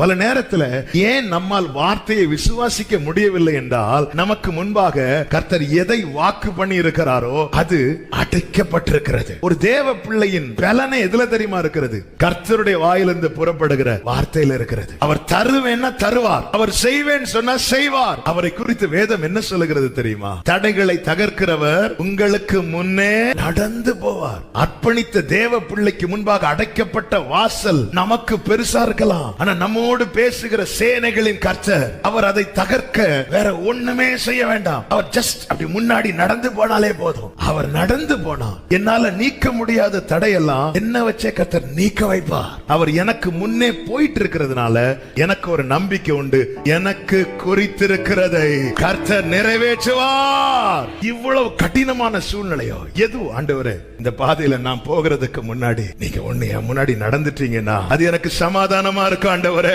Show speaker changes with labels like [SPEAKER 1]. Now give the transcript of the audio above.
[SPEAKER 1] பல நேரத்துல ஏன் நம்மால் வார்த்தையை விசுவாசிக்க முடியவில்லை என்றால், நமக்கு முன்பாக கர்த்தர் எதை வாக்கு பண்ணி இருக்கிறாரோ அது அடைக்கப்பட்டிருக்கிறது. ஒரு தேவ பிள்ளையின் பலனை எதுல தெரியுமா இருக்கிறது? கர்த்தருடைய வாயிலிருந்து புறப்படுகிற வார்த்தையில இருக்கிறது. அவர் தருவேன்னா தருவார், அவர் செய்வேன் சொன்னா செய்வார். அவரை குறித்து வேதம் என்ன சொல்லுகிறது தெரியுமா? தடைகளை தகர்க்கிறவர் உங்களுக்கு முன்னே நடந்து போவார். அர்ப்பணித்த தேவ பிள்ளைக்கு முன்பாக அடைக்கப்பட்ட வாசல் நமக்கு பெருசா இருக்கலாம், ஆனா நம்மோடு பேசுகிற சேனைகளின் கர்த்தர் அவர் அதை தகர்க்க வேற ஒண்ணுமே செய்ய வேண்டாம். அவர் ஜஸ்ட் அப்படி முன்னாடி நடந்து போனாலே போதும். அவர் நடந்து போனா என்னால நீக்க முடியாத தடையெல்லாம் என்ன வச்சே கர்த்தர் நீக்க வைப்பார். அவர் எனக்கு முன்னே போயிட்டு இருக்கிறதுனால எனக்கு ஒரு நம்பிக்கை உண்டு. எனக்கு குறித்திருக்கிறதை கர்த்தர் நிறைவேற்றுவார். இவ்வளவு கடினமான சூழ்நிலையோ எது ஆண்டவரே, இந்த பாதையில நான் போகிறதுக்கு முன்னாடி நீங்க ஒண்ணு என் முன்னாடி நடந்துட்டீங்கன்னா அது எனக்கு சமாதானமா இருக்கும் ஆண்டவரே.